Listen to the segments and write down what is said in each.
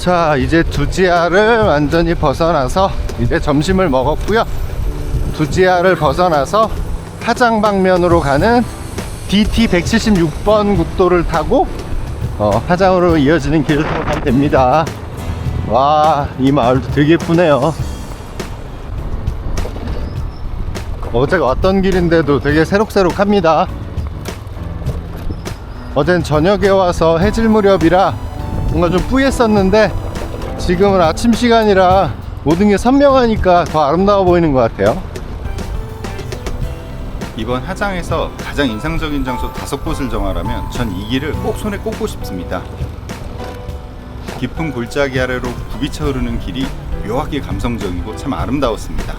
자, 이제 두지아를 완전히 벗어나서 이제 점심을 먹었고요. 두지아를 벗어나서 하장 방면으로 가는 DT 176번 국도를 타고 하장으로 이어지는 길을 타고 가면 됩니다. 와, 이 마을도 되게 예쁘네요. 어제가 왔던 길인데도 되게 새록새록합니다. 어젠 저녁에 와서 해질 무렵이라 뭔가 좀 뿌였었는데 지금은 아침 시간이라 모든 게 선명하니까 더 아름다워 보이는 것 같아요. 이번 하장에서 가장 인상적인 장소 5곳을 정하라면 전 이 길을 꼭 손에 꼽고 싶습니다. 깊은 골짜기 아래로 굽이쳐 흐르는 길이 묘하게 감성적이고 참 아름다웠습니다.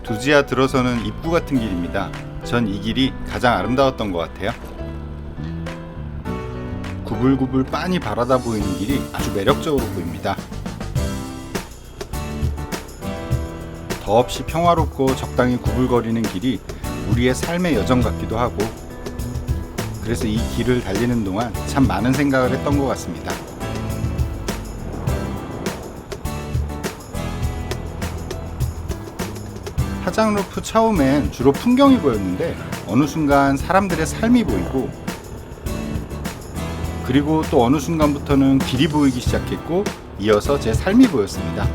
두지아 들어서는 입구 같은 길입니다. 전 이 길이 가장 아름다웠던 것 같아요. 구불구불 빤히 바라다 보이는 길이 아주 매력적으로 보입니다. 더없이 평화롭고 적당히 구불거리는 길이 우리의 삶의 여정 같기도 하고, 그래서 이 길을 달리는 동안 참 많은 생각을 했던 것 같습니다. 하장루프 처음엔 주로 풍경이 보였는데 어느 순간 사람들의 삶이 보이고, 그리고 또 어느 순간부터는 길이 보이기 시작했고 이어서 제 삶이 보였습니다.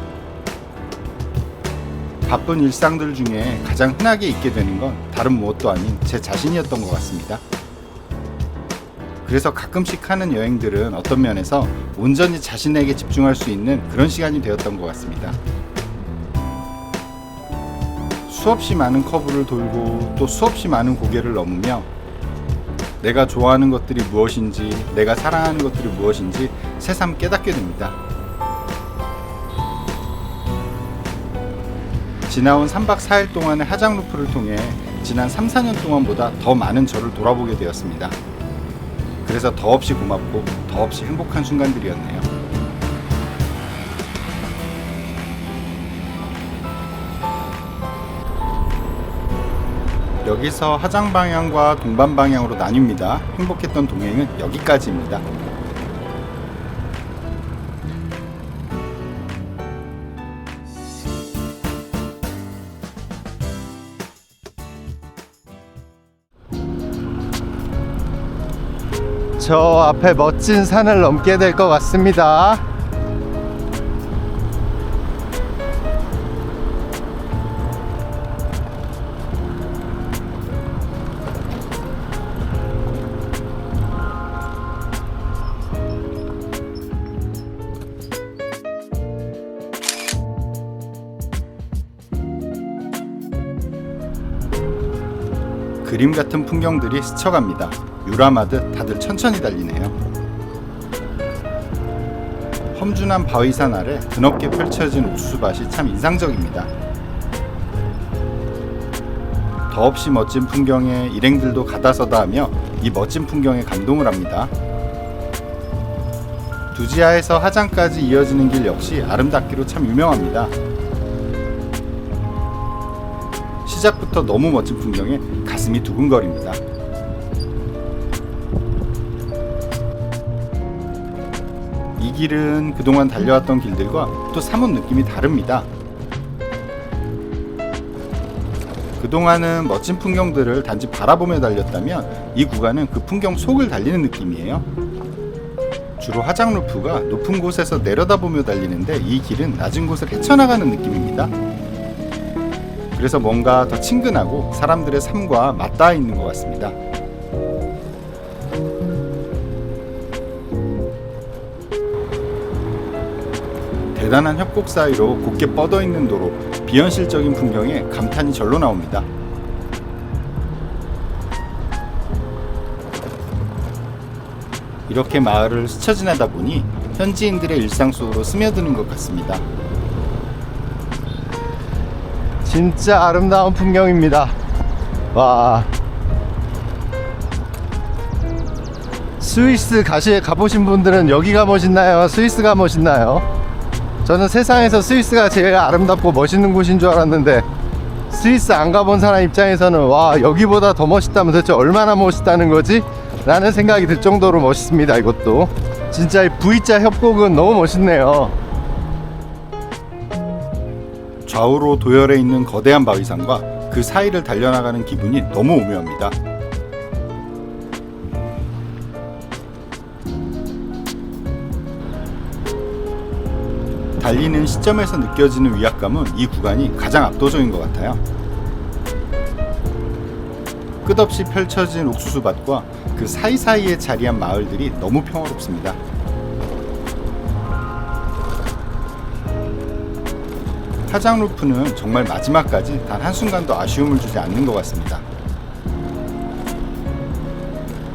바쁜 일상들 중에 가장 흔하게 있게 되는 건 다른 무엇도 아닌 제 자신이었던 것 같습니다. 그래서 가끔씩 하는 여행들은 어떤 면에서 온전히 자신에게 집중할 수 있는 그런 시간이 되었던 것 같습니다. 수없이 많은 커브를 돌고 또 수없이 많은 고개를 넘으며 내가 좋아하는 것들이 무엇인지, 내가 사랑하는 것들이 무엇인지 새삼 깨닫게 됩니다. 지나온 3박 4일 동안의 하장루프를 통해 지난 3, 4년 동안보다 더 많은 저를 돌아보게 되었습니다. 그래서 더없이 고맙고 더없이 행복한 순간들이었네요. 여기서 하장 방향과 동반 방향으로 나뉩니다. 행복했던 동행은 여기까지입니다. 저 앞에 멋진 산을 넘게 될 것 같습니다. 그림 같은 풍경들이 스쳐갑니다. 유람하듯 다들 천천히 달리네요. 험준한 바위산 아래 드넓게 펼쳐진 옥수수밭이 참 인상적입니다. 더없이 멋진 풍경에 일행들도 가다서다 하며 이 멋진 풍경에 감동을 합니다. 두지아에서 하장까지 이어지는 길 역시 아름답기로 참 유명합니다. 시작부터 너무 멋진 풍경에 가슴이 두근거립니다. 이 길은 그동안 달려왔던 길들과 또 사뭇 느낌이 다릅니다. 그동안은 멋진 풍경들을 단지 바라보며 달렸다면 이 구간은 그 풍경 속을 달리는 느낌이에요. 주로 하장루프가 높은 곳에서 내려다보며 달리는데 이 길은 낮은 곳을 헤쳐나가는 느낌입니다. 그래서 뭔가 더 친근하고 사람들의 삶과 맞닿아 있는 것 같습니다. 대단한 협곡 사이로 곱게 뻗어 있는 도로, 비현실적인 풍경에 감탄이 절로 나옵니다. 이렇게 마을을 스쳐 지나다 보니 현지인들의 일상 속으로 스며드는 것 같습니다. 진짜 아름다운 풍경입니다. 와, 스위스 가보신 분들은 여기가 멋있나요? 스위스가 멋있나요? 저는 세상에서 스위스가 제일 아름답고 멋있는 곳인 줄 알았는데, 스위스 안 가본 사람 입장에서는 와, 여기보다 더 멋있다면 도대체 얼마나 멋있다는 거지? 라는 생각이 들 정도로 멋있습니다. 이것도 진짜 이 V자 협곡은 너무 멋있네요. 좌우로 도열해 있는 거대한 바위산과 그 사이를 달려나가는 기분이 너무 오묘합니다. 달리는 시점에서 느껴지는 위압감은 이 구간이 가장 압도적인 것 같아요. 끝없이 펼쳐진 옥수수밭과 그 사이사이에 자리한 마을들이 너무 평화롭습니다. 화장루프는 정말 마지막까지 단 한순간도 아쉬움을 주지 않는 것 같습니다.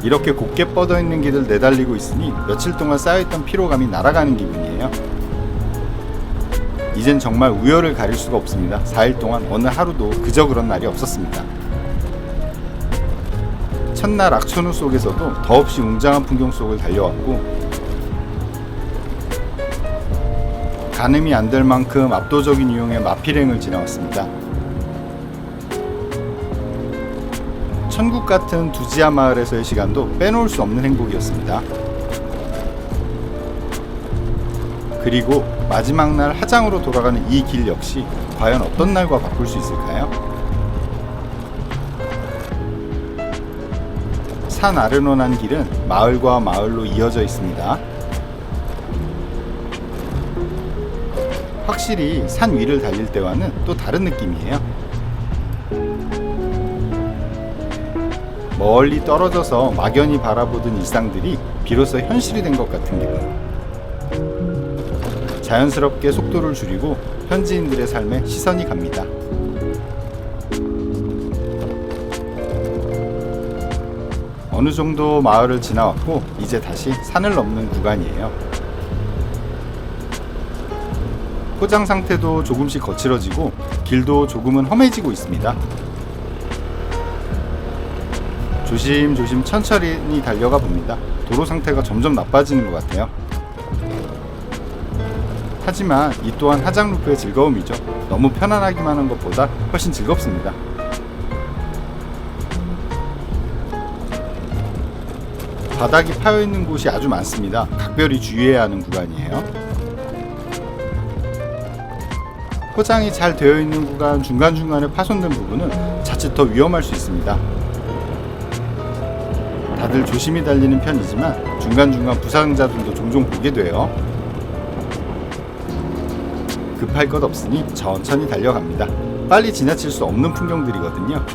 이렇게 곱게 뻗어있는 길을 내달리고 있으니 며칠 동안 쌓여있던 피로감이 날아가는 기분이에요. 이젠 정말 우열을 가릴 수가 없습니다. 4일 동안 어느 하루도 그저 그런 날이 없었습니다. 첫날 악천후 속에서도 더없이 웅장한 풍경 속을 달려왔고, 가늠이 안 될 만큼 압도적인 유형의 마필행을 지나왔습니다. 천국 같은 두지아 마을에서의 시간도 빼놓을 수 없는 행복이었습니다. 그리고 마지막 날 하장으로 돌아가는 이 길 역시 과연 어떤 날과 바꿀 수 있을까요? 산 아래로 난 길은 마을과 마을로 이어져 있습니다. 확실히 산 위를 달릴 때와는 또 다른 느낌이에요. 멀리 떨어져서 막연히 바라보던 일상들이 비로소 현실이 된 것 같은 기분. 자연스럽게 속도를 줄이고 현지인들의 삶에 시선이 갑니다. 어느 정도 마을을 지나왔고 이제 다시 산을 넘는 구간이에요. 포장 상태도 조금씩 거칠어지고 길도 조금은 험해지고 있습니다. 조심조심 천천히 달려가 봅니다. 도로 상태가 점점 나빠지는 것 같아요. 하지만 이 또한 하장루프의 즐거움이죠. 너무 편안하기만 한 것보다 훨씬 즐겁습니다. 바닥이 파여있는 곳이 아주 많습니다. 각별히 주의해야 하는 구간이에요. 포장이 잘 되어 있는 구간 중간중간에 파손된 부분은 자칫 더 위험할 수 있습니다. 다들 조심히 달리는 편이지만 중간중간 부상자들도 종종 보게 돼요. 급할 것 없으니 천천히 달려갑니다. 빨리 지나칠 수 없는 풍경들이거든요.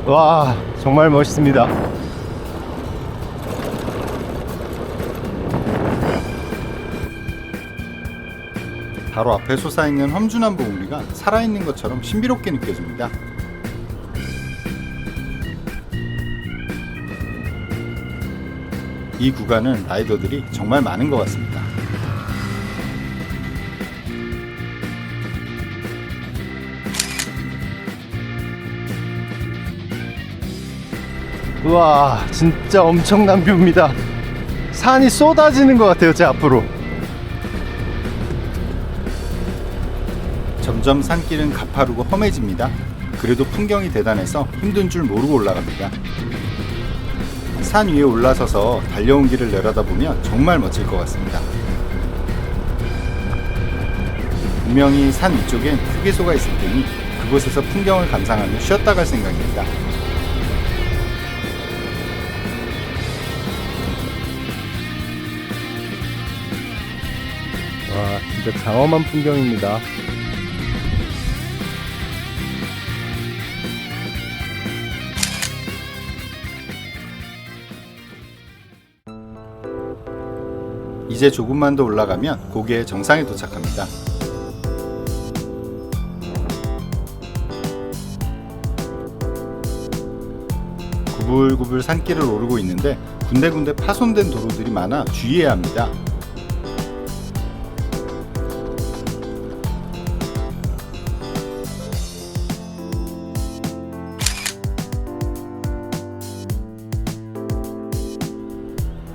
와, 정말 멋있습니다. 바로 앞에 솟아있는 험준한 봉우리가 살아있는 것처럼 신비롭게 느껴집니다. 이 구간은 라이더들이 정말 많은 것 같습니다. 우와, 진짜 엄청난 뷰입니다. 산이 쏟아지는 것 같아요, 제 앞으로. 점점 산길은 가파르고 험해집니다. 그래도 풍경이 대단해서 힘든 줄 모르고 올라갑니다. 산 위에 올라서서 달려온 길을 내려다보면 정말 멋질 것 같습니다. 분명히 산 위쪽엔 휴게소가 있을 테니 그곳에서 풍경을 감상하며 쉬었다 갈 생각입니다. 와, 진짜 장엄한 풍경입니다. 이제 조금만 더 올라가면 고개의 정상에 도착합니다. 구불구불 산길을 오르고 있는데 군데군데 파손된 도로들이 많아 주의해야 합니다.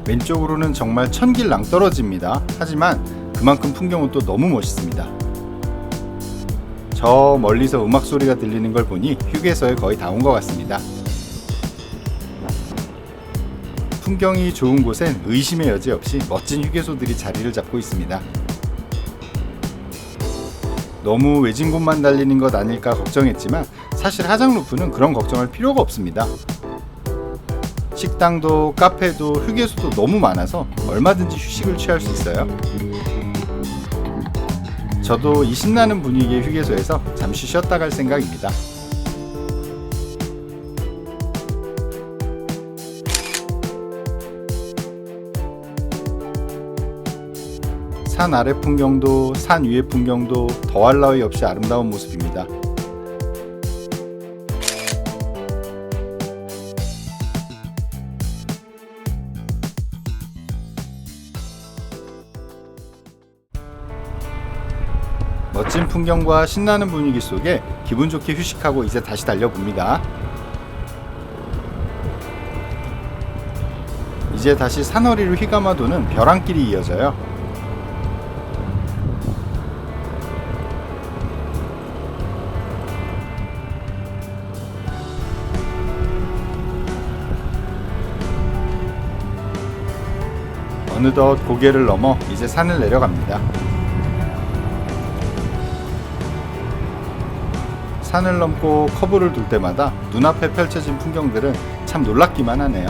왼쪽으로는 정말 천길 낭떠러지입니다. 하지만 그만큼 풍경은 또 너무 멋있습니다. 저 멀리서 음악 소리가 들리는 걸 보니 휴게소에 거의 다 온 것 같습니다. 풍경이 좋은 곳엔 의심의 여지 없이 멋진 휴게소들이 자리를 잡고 있습니다. 너무 외진 곳만 달리는 것 아닐까 걱정했지만 사실 하장루프는 그런 걱정할 필요가 없습니다. 식당도 카페도 휴게소도 너무 많아서 얼마든지 휴식을 취할 수 있어요. 저도 이 신나는 분위기의 휴게소에서 잠시 쉬었다 갈 생각입니다. 산 아래 풍경도 산 위의 풍경도 더할 나위 없이 아름다운 모습입니다. 멋진 풍경과 신나는 분위기 속에 기분 좋게 휴식하고 이제 다시 달려봅니다. 이제 다시 산허리로 휘감아 도는 벼랑길이 이어져요. 어느덧 고개를 넘어 이제 산을 내려갑니다. 산을 넘고 커브를 돌 때마다 눈앞에 펼쳐진 풍경들은 참 놀랍기만 하네요.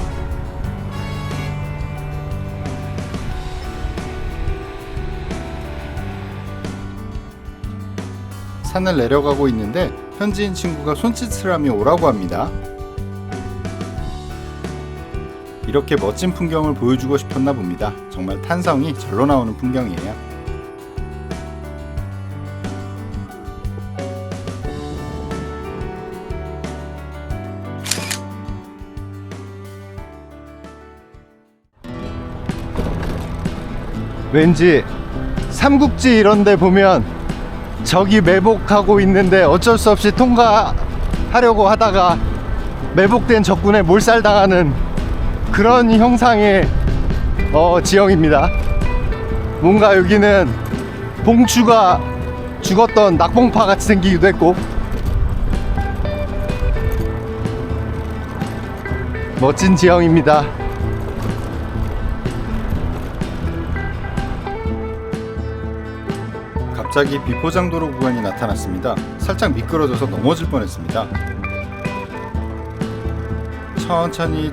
산을 내려가고 있는데 현지인 친구가 손짓을 하며 오라고 합니다. 이렇게 멋진 풍경을 보여주고 싶었나 봅니다. 정말 탄성이 절로 나오는 풍경이에요. 왠지 삼국지 이런데 보면 적이 매복하고 있는데 어쩔 수 없이 통과하려고 하다가 매복된 적군에 몰살당하는 그런 형상의 지형입니다. 뭔가 여기는 봉추가 죽었던 낙봉파 같이 생기기도 했고 멋진 지형입니다. 갑자기 비포장도로 구간이 나타났습니다. 살짝 미끄러져서 넘어질 뻔했습니다. 천천히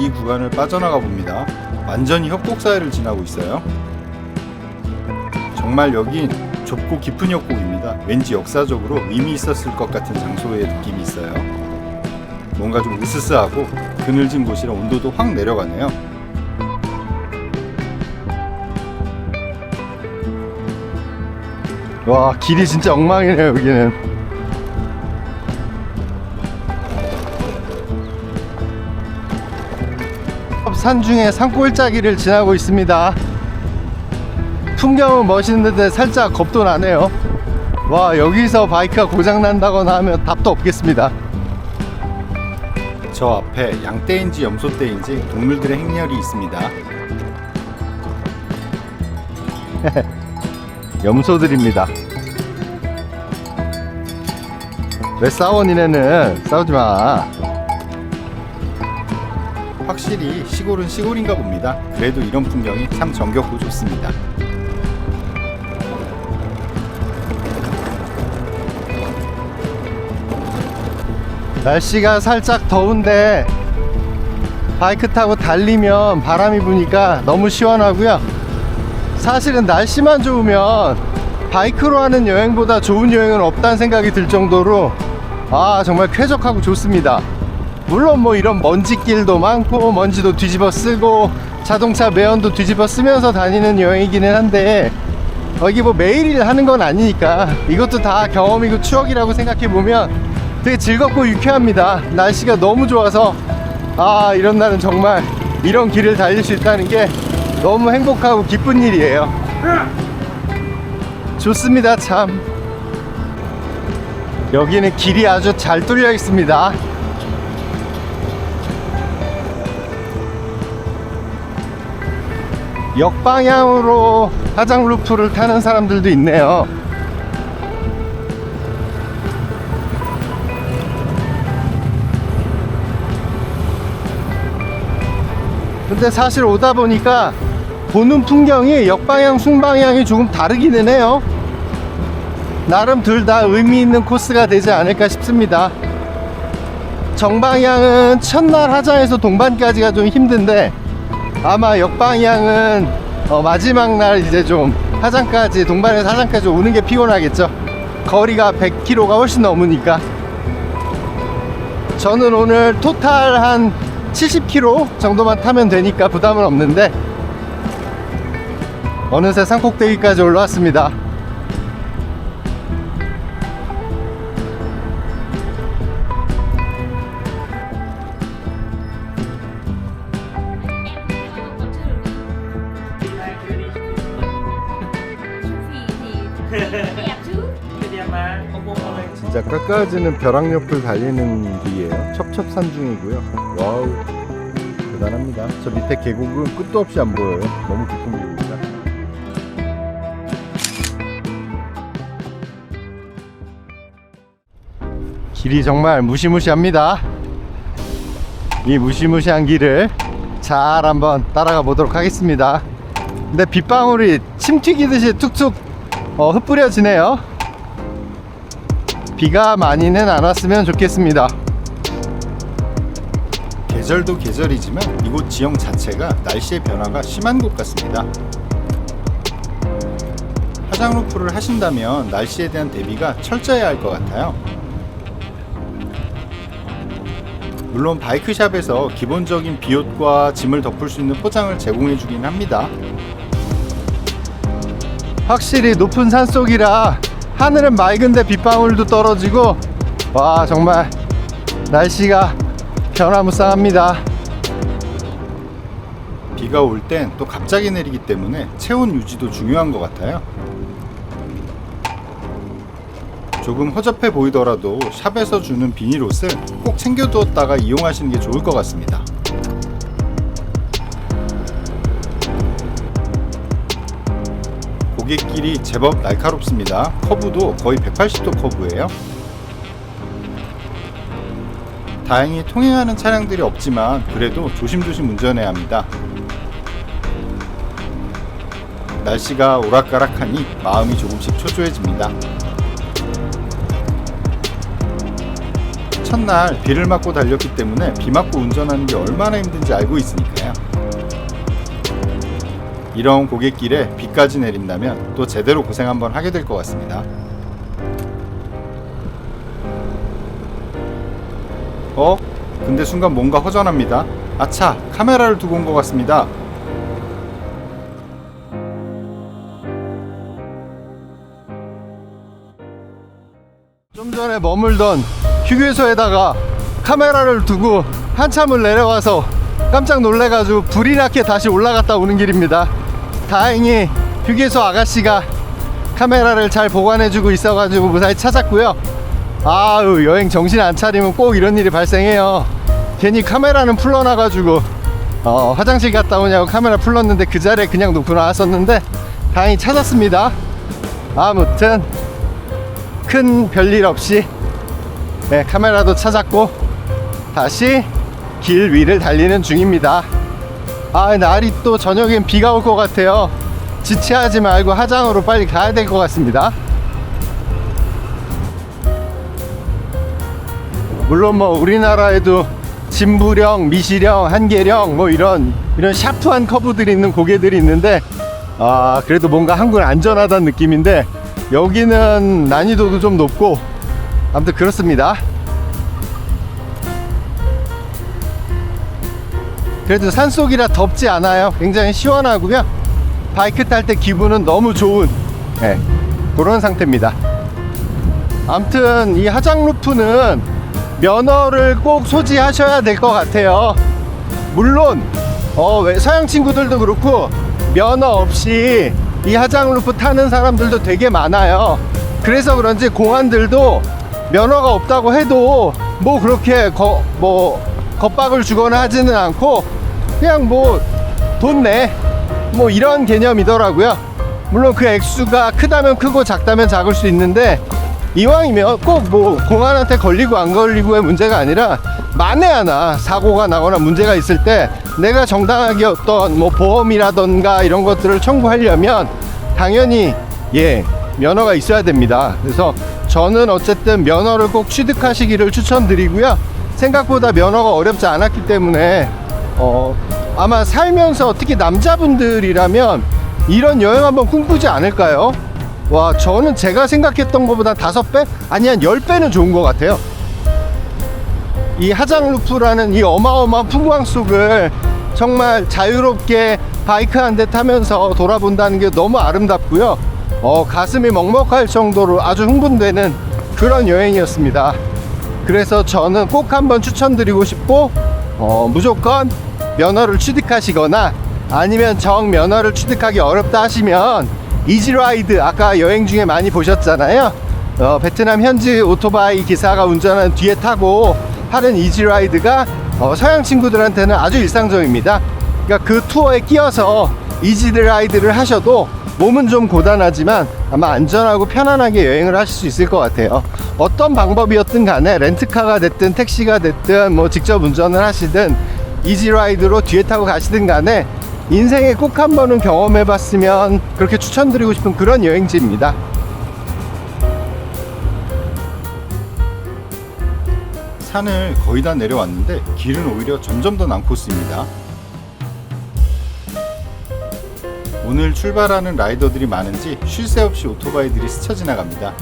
이 구간을 빠져나가 봅니다. 완전히 협곡 사이를 지나고 있어요. 정말 여긴 좁고 깊은 협곡입니다. 왠지 역사적으로 의미 있었을 것 같은 장소의 느낌이 있어요. 뭔가 좀 으스스하고 그늘진 곳이라 온도도 확 내려가네요. 와, 길이 진짜 엉망이네요. 여기는 산 중에 산골짜기를 지나고 있습니다. 풍경은 멋있는데 살짝 겁도 나네요. 와, 여기서 바이크가 고장난다거나 하면 답도 없겠습니다. 저 앞에 양떼인지 염소떼인지 동물들의 행렬이 있습니다. 염소들입니다. 왜 싸워 니네는? 싸우지마. 확실히 시골은 시골인가 봅니다. 그래도 이런 풍경이 참 정겹고 좋습니다. 날씨가 살짝 더운데 바이크 타고 달리면 바람이 부니까 너무 시원하고요. 사실은 날씨만 좋으면 바이크로 하는 여행보다 좋은 여행은 없다는 생각이 들 정도로 정말 쾌적하고 좋습니다. 물론 뭐 이런 먼지길도 많고 먼지도 뒤집어 쓰고 자동차 매연도 뒤집어 쓰면서 다니는 여행이기는 한데 이게 뭐 매일 하는 건 아니니까 이것도 다 경험이고 추억이라고 생각해보면 되게 즐겁고 유쾌합니다. 날씨가 너무 좋아서 이런 날은 정말 이런 길을 달릴 수 있다는 게 너무 행복하고 기쁜 일이에요. 좋습니다. 참 여기는 길이 아주 잘 뚫려 있습니다. 역방향으로 하장 루프를 타는 사람들도 있네요. 근데 사실 오다 보니까 보는 풍경이 역방향, 순방향이 조금 다르기는 해요. 나름 둘 다 의미 있는 코스가 되지 않을까 싶습니다. 정방향은 첫날 하장에서 동반까지가 좀 힘든데, 아마 역방향은 마지막 날 이제 좀 하장까지, 동반에서 하장까지 오는 게 피곤하겠죠. 거리가 100km가 훨씬 넘으니까. 저는 오늘 토탈 한 70km 정도만 타면 되니까 부담은 없는데, 어느새 산꼭대기까지 올라왔습니다. 진짜 깎아지는 벼락 옆을 달리는 길이에요. 첩첩산중이고요. 와우, 대단합니다. 저 밑에 계곡은 끝도 없이 안 보여요. 너무 깊은 길입니다. 길이 정말 무시무시합니다. 이 무시무시한 길을 잘 한번 따라가 보도록 하겠습니다. 근데 빗방울이 침 튀기듯이 툭툭 흩뿌려지네요. 비가 많이는 안 왔으면 좋겠습니다. 계절도 계절이지만 이곳 지형 자체가 날씨의 변화가 심한 곳 같습니다. 하장 루프를 하신다면 날씨에 대한 대비가 철저해야 할 것 같아요. 물론 바이크샵에서 기본적인 비옷과 짐을 덮을 수 있는 포장을 제공해 주긴 합니다. 확실히 높은 산속이라 하늘은 맑은데 빗방울도 떨어지고, 와, 정말 날씨가 변화무쌍합니다. 비가 올 땐 또 갑자기 내리기 때문에 체온 유지도 중요한 것 같아요. 조금 허접해 보이더라도 샵에서 주는 비닐옷을 꼭 챙겨두었다가 이용하시는 게 좋을 것 같습니다. 고갯길이 제법 날카롭습니다. 커브도 거의 180도 커브예요. 다행히 통행하는 차량들이 없지만 그래도 조심조심 운전해야 합니다. 날씨가 오락가락하니 마음이 조금씩 초조해집니다. 첫날 비를 맞고 달렸기 때문에 비 맞고 운전하는 게 얼마나 힘든지 알고 있으니까요. 이런 고갯길에 비까지 내린다면 또 제대로 고생 한번 하게 될 것 같습니다. 근데 순간 뭔가 허전합니다. 아차, 카메라를 두고 온 것 같습니다. 좀 전에 머물던 휴게소에다가 카메라를 두고 한참을 내려와서 깜짝 놀래가지고 불이 나게 다시 올라갔다 오는 길입니다. 다행히 휴게소 아가씨가 카메라를 잘 보관해주고 있어가지고 무사히 찾았고요. 아유, 여행 정신 안 차리면 꼭 이런 일이 발생해요. 괜히 카메라는 풀러놔가지고 화장실 갔다 오냐고 카메라 풀렀는데 그 자리에 그냥 놓고 나왔었는데 다행히 찾았습니다. 아무튼 큰 별일 없이 카메라도 찾았고 다시 길 위를 달리는 중입니다. 날이 또 저녁엔 비가 올 것 같아요. 지체하지 말고 하장으로 빨리 가야 될 것 같습니다. 물론 뭐 우리나라에도 진부령, 미시령, 한계령 뭐 이런 샤프한 커브들이 있는 고개들이 있는데 그래도 뭔가 한국은 안전하다는 느낌인데 여기는 난이도도 좀 높고 아무튼 그렇습니다. 그래도 산속이라 덥지 않아요. 굉장히 시원하고요. 바이크 탈 때 기분은 너무 좋은 그런 상태입니다. 아무튼 이 하장 루프는 면허를 꼭 소지하셔야 될 것 같아요. 물론 서양 친구들도 그렇고 면허 없이 이 하장 루프 타는 사람들도 되게 많아요. 그래서 그런지 공안들도 면허가 없다고 해도 뭐 그렇게 겁박을 주거나 하지는 않고 그냥 뭐 돈 내 뭐 이런 개념이더라고요. 물론 그 액수가 크다면 크고 작다면 작을 수 있는데, 이왕이면 꼭 뭐 공안한테 걸리고 안 걸리고의 문제가 아니라 만에 하나 사고가 나거나 문제가 있을 때 내가 정당하게 어떤 뭐 보험이라던가 이런 것들을 청구하려면 당연히 면허가 있어야 됩니다. 그래서 저는 어쨌든 면허를 꼭 취득하시기를 추천드리고요. 생각보다 면허가 어렵지 않았기 때문에 아마 살면서 특히 남자분들이라면 이런 여행 한번 꿈꾸지 않을까요? 와, 저는 제가 생각했던 것보다 5배? 아니 한 10배는 좋은 것 같아요. 이 하장루프라는 이 어마어마한 풍광 속을 정말 자유롭게 바이크 한 대 타면서 돌아본다는 게 너무 아름답고요. 가슴이 먹먹할 정도로 아주 흥분되는 그런 여행이었습니다. 그래서 저는 꼭 한번 추천드리고 싶고, 무조건 면허를 취득하시거나 아니면 정 면허를 취득하기 어렵다 하시면 이지라이드, 아까 여행 중에 많이 보셨잖아요. 베트남 현지 오토바이 기사가 운전하는 뒤에 타고 하는 이지라이드가 서양 친구들한테는 아주 일상적입니다. 그러니까 그 투어에 끼어서 이지라이드를 하셔도 몸은 좀 고단하지만 아마 안전하고 편안하게 여행을 하실 수 있을 것 같아요. 어떤 방법이었든 간에 렌트카가 됐든 택시가 됐든 뭐 직접 운전을 하시든 이지라이드로 뒤에 타고 가시든 간에 인생에 꼭 한 번은 경험해 봤으면 그렇게 추천드리고 싶은 그런 여행지입니다. 산을 거의 다 내려왔는데 길은 오히려 점점 더 난코스입니다. 오늘 출발하는 라이더들이 많은지 쉴 새 없이 오토바이들이 스쳐 지나갑니다.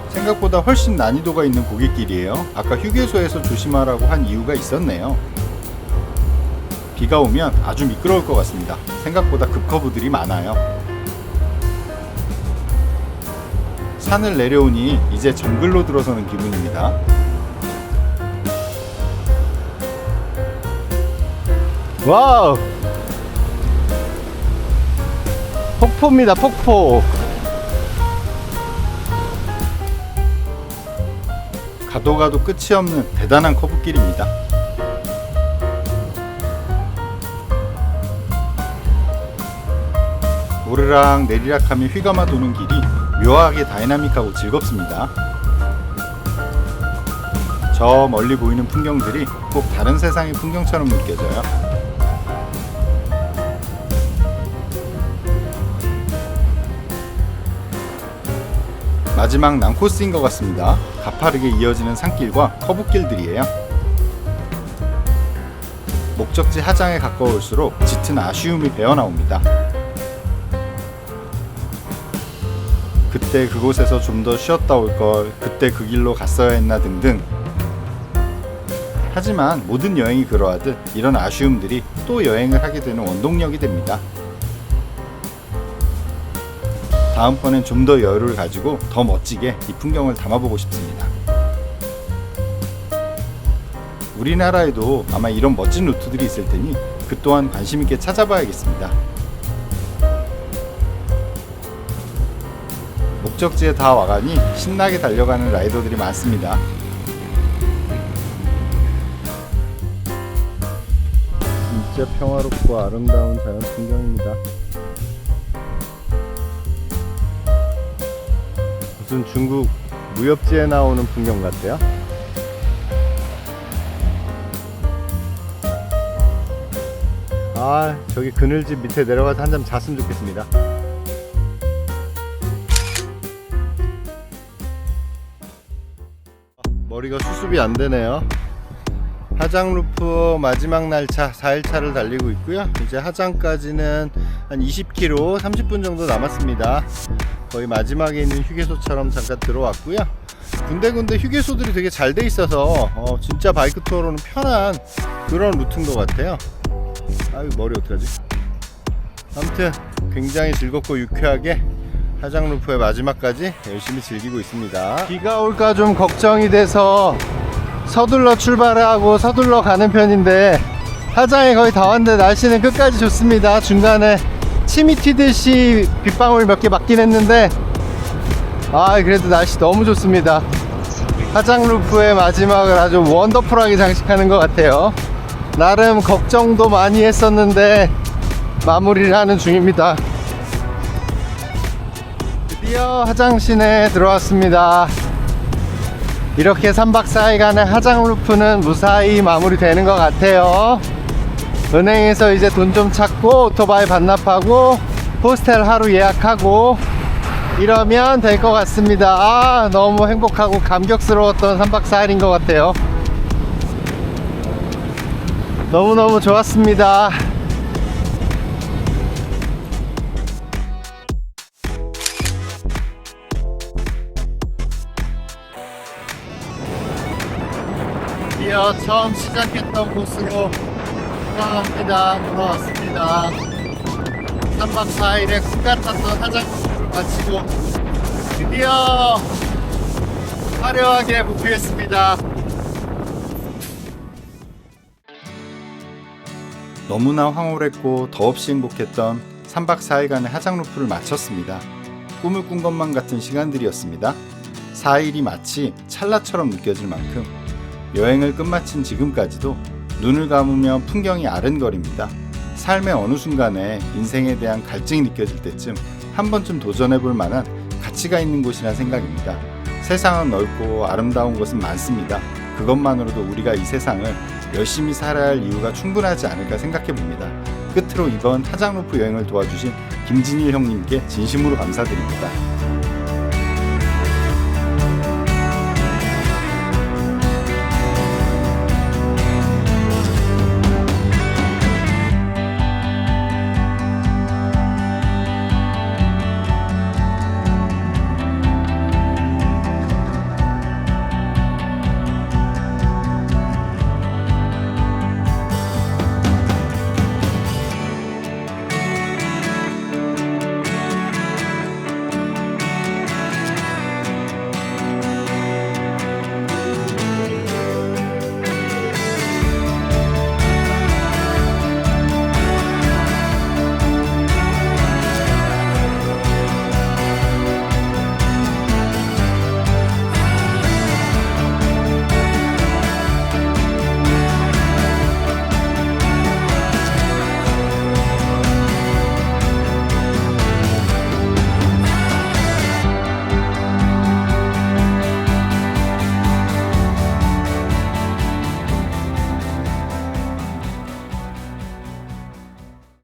생각보다 훨씬 난이도가 있는 고갯길이에요. 아까 휴게소에서 조심하라고 한 이유가 있었네요. 비가 오면 아주 미끄러울 것 같습니다. 생각보다 급커브들이 많아요. 산을 내려오니 이제 정글로 들어서는 기분입니다. 와우! 폭포입니다, 폭포. 가도 가도 끝이 없는 대단한 커브길입니다. 오르락 내리락하며 휘감아 도는 길이 묘하게 다이나믹하고 즐겁습니다. 저 멀리 보이는 풍경들이 꼭 다른 세상의 풍경처럼 느껴져요. 마지막 난코스인 것 같습니다. 가파르게 이어지는 산길과 커브길들이에요. 목적지 하장에 가까울수록 짙은 아쉬움이 배어나옵니다. 그때 그곳에서 좀 더 쉬었다 올걸, 그때 그 길로 갔어야 했나 등등. 하지만 모든 여행이 그러하듯 이런 아쉬움들이 또 여행을 하게 되는 원동력이 됩니다. 다음번엔 좀 더 여유를 가지고 더 멋지게 이 풍경을 담아보고 싶습니다. 우리나라에도 아마 이런 멋진 루트들이 있을 테니 그 또한 관심 있게 찾아봐야겠습니다. 목적지에 다 와가니 신나게 달려가는 라이더들이 많습니다. 진짜 평화롭고 아름다운 자연 풍경입니다. 무슨 중국 무협지에 나오는 풍경 같아요. 아, 저기 그늘집 밑에 내려가서 한 잔 잤으면 좋겠습니다. 머리가 수습이 안 되네요. 하장루프 마지막 날차 4일차를 달리고 있고요. 이제 하장까지는 한 20km 30분 정도 남았습니다. 거의 마지막에 있는 휴게소처럼 잠깐 들어왔고요. 군데군데 휴게소들이 되게 잘 돼 있어서 진짜 바이크 투어로는 편한 그런 루트인 것 같아요. 아유, 머리 어떡하지? 아무튼 굉장히 즐겁고 유쾌하게 하장루프의 마지막까지 열심히 즐기고 있습니다. 비가 올까 좀 걱정이 돼서 서둘러 출발하고 서둘러 가는 편인데 하장에 거의 다 왔는데 날씨는 끝까지 좋습니다. 중간에 침이 튀듯이 빗방울 몇 개 맞긴 했는데 그래도 날씨 너무 좋습니다. 하장루프의 마지막을 아주 원더풀하게 장식하는 것 같아요. 나름 걱정도 많이 했었는데 마무리를 하는 중입니다. 드디어 하장시내에 들어왔습니다. 이렇게 3박 4일간의 하장 루프는 무사히 마무리되는 것 같아요. 은행에서 이제 돈 좀 찾고 오토바이 반납하고 호스텔 하루 예약하고 이러면 될 것 같습니다. 아, 너무 행복하고 감격스러웠던 3박 4일인 것 같아요. 너무너무 좋았습니다. 드디어 처음 시작했던 곳으로 돌아왔습니다. 3박 4일의 꿈 같았던 하장루프를 마치고 드디어 화려하게 복귀했습니다. 너무나 황홀했고 더없이 행복했던 3박 4일간의 하장루프를 마쳤습니다. 꿈을 꾼 것만 같은 시간들이었습니다. 4일이 마치 찰나처럼 느껴질 만큼 여행을 끝마친 지금까지도 눈을 감으며 풍경이 아른거립니다. 삶의 어느 순간에 인생에 대한 갈증이 느껴질 때쯤 한 번쯤 도전해볼 만한 가치가 있는 곳이란 생각입니다. 세상은 넓고 아름다운 곳은 많습니다. 그것만으로도 우리가 이 세상을 열심히 살아야 할 이유가 충분하지 않을까 생각해봅니다. 끝으로 이번 하장루프 여행을 도와주신 김진일 형님께 진심으로 감사드립니다.